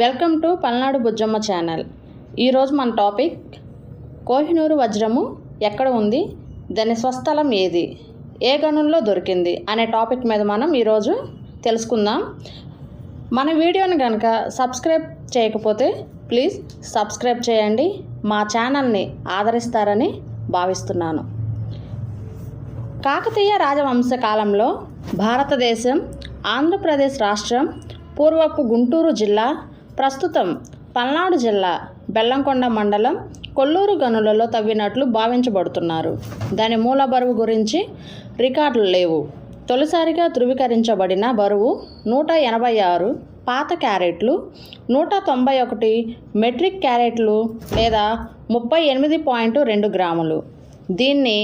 Welcome to Palnadu Bujjamma channel. ఈరోజు మన topic Kohinoor వజ్రము ఎక్కడ ఉంది, దాని స్వస్థలం ఏది, ఏ గనుల్లో దొరికింది అనే టాపిక్ మీద మనం ఈరోజు తెలుసుకుందాం. మన వీడియోని కనుక సబ్స్క్రైబ్ చేయకపోతే ప్లీజ్ సబ్స్క్రైబ్ చేయండి. మా ఛానల్ని ఆదరిస్తారని భావిస్తున్నాను. కాకతీయ రాజవంశ కాలంలో భారతదేశం, ఆంధ్రప్రదేశ్ రాష్ట్రం, పూర్వపు గుంటూరు జిల్లా, ప్రస్తుతం పల్నాడు జిల్లా బెల్లంకొండ మండలం కొల్లూరు గనులలో తవ్వినట్లు భావించబడుతున్నారు. దాని మూల బరువు గురించి రికార్డులు లేవు. తొలిసారిగా ధృవీకరించబడిన బరువు 186 పాత క్యారెట్లు, 191 మెట్రిక్ క్యారెట్లు లేదా 38.2 గ్రాములు. దీన్ని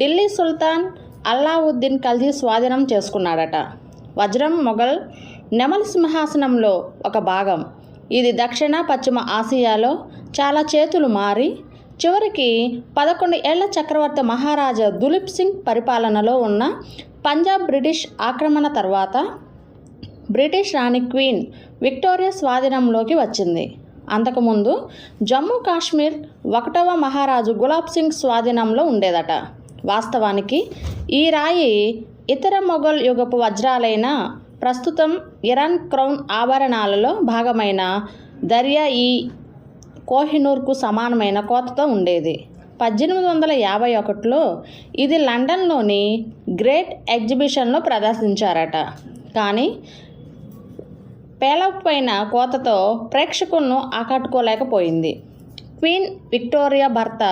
ఢిల్లీ సుల్తాన్ అల్లావుద్దీన్ ఖల్జీ స్వాధీనం చేసుకున్నాడట. వజ్రం మొఘల్ నెమలి సింహాసనంలో ఒక భాగం. ఇది దక్షిణ పశ్చిమ ఆసియాలో చాలా చేతులు మారి చివరికి 11 ఏళ్ల చక్రవర్తి మహారాజా దులీప్ సింగ్ పరిపాలనలో ఉన్న పంజాబ్ బ్రిటిష్ ఆక్రమణ తర్వాత బ్రిటిష్ రాణి క్వీన్ విక్టోరియా స్వాధీనంలోకి వచ్చింది. అంతకుముందు జమ్మూ కాశ్మీర్ 1వ మహారాజు గులాబ్ సింగ్ స్వాధీనంలో ఉండేదట. వాస్తవానికి ఈ రాయి ఇతర మొఘల్ యుగపు వజ్రాలైన ప్రస్తుతం ఇరాన్ క్రౌన్ ఆభరణాలలో భాగమైన దరియా-ఈ కోహినూర్కు సమానమైన కోతతో ఉండేది. 1851లో ఇది లండన్లోని గ్రేట్ ఎగ్జిబిషన్లో ప్రదర్శించారట. కానీ పేలవమైన కోతతో ప్రేక్షకులను ఆకట్టుకోలేకపోయింది. క్వీన్ విక్టోరియా భర్త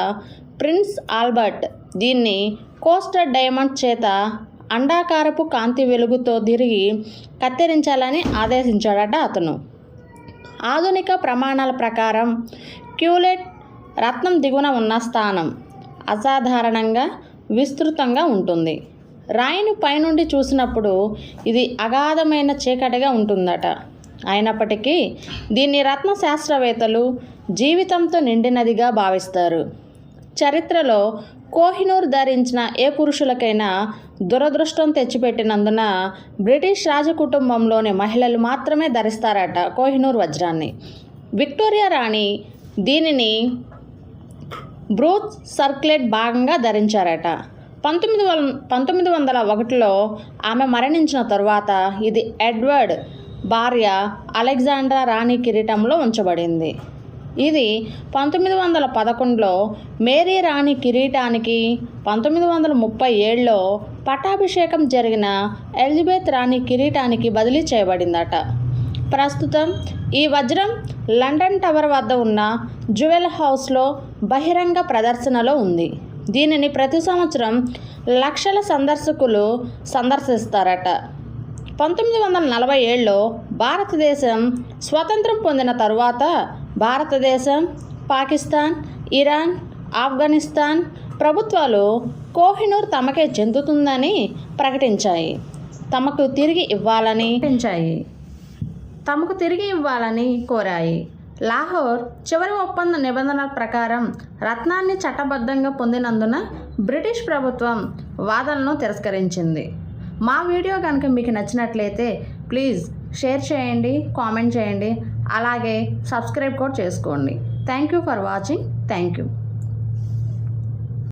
ప్రిన్స్ ఆల్బర్ట్ దీన్ని కోస్టర్ డైమండ్ చేత అండాకారపు కాంతి వెలుగుతో తిరిగి కత్తిరించాలని ఆదేశించాడట అతను. ఆధునిక ప్రమాణాల ప్రకారం క్యూలెట్ రత్నం దిగువన ఉన్న స్థానం అసాధారణంగా విస్తృతంగా ఉంటుంది. రాయిని పైనుండి చూసినప్పుడు ఇది అగాధమైన చీకటిగా ఉంటుందట. అయినప్పటికీ దీన్ని రత్న శాస్త్రవేత్తలు జీవితంతో నిండినదిగా భావిస్తారు. చరిత్రలో కోహినూర్ ధరించిన ఏ పురుషులకైనా దురదృష్టం తెచ్చిపెట్టినందున బ్రిటిష్ రాజకుటుంబంలోని మహిళలు మాత్రమే ధరిస్తారట కోహినూర్ వజ్రాన్ని. విక్టోరియా రాణి దీనిని బ్రూచ్ సర్క్లెట్ భాగంగా ధరించారట. 1901లో ఆమె మరణించిన తరువాత ఇది ఎడ్వర్డ్ భార్య అలెగ్జాండ్రా రాణి కిరీటంలో ఉంచబడింది. ఇది 1911లో మేరీ రాణి కిరీటానికి, 1937లో పట్టాభిషేకం జరిగిన ఎలిజబెత్ రాణి కిరీటానికి బదిలీ చేయబడిందట. ప్రస్తుతం ఈ వజ్రం లండన్ టవర్ వద్ద ఉన్న జ్యువెల్ హౌస్లో బహిరంగ ప్రదర్శనలో ఉంది. దీనిని ప్రతి సంవత్సరం లక్షల సందర్శకులు సందర్శిస్తారట. 1947లో భారతదేశం స్వతంత్రం పొందిన తరువాత భారతదేశం, పాకిస్తాన్, ఇరాన్, ఆఫ్ఘనిస్తాన్ ప్రభుత్వాలు కోహినూర్ తమకే చెందుతుందని ప్రకటించాయి. తమకు తిరిగి ఇవ్వాలని కోరాయి. లాహోర్ చివరి ఒప్పంద నిబంధనల ప్రకారం రత్నాన్ని చట్టబద్ధంగా పొందినందున బ్రిటిష్ ప్రభుత్వం వాదనను తిరస్కరించింది. మా వీడియో కనుక మీకు నచ్చినట్లయితే ప్లీజ్ షేర్ చేయండి, కామెంట్ చేయండి, అలాగే సబ్స్క్రైబ్ కూడా చేసుకోండి. Thank you for watching. Thank you.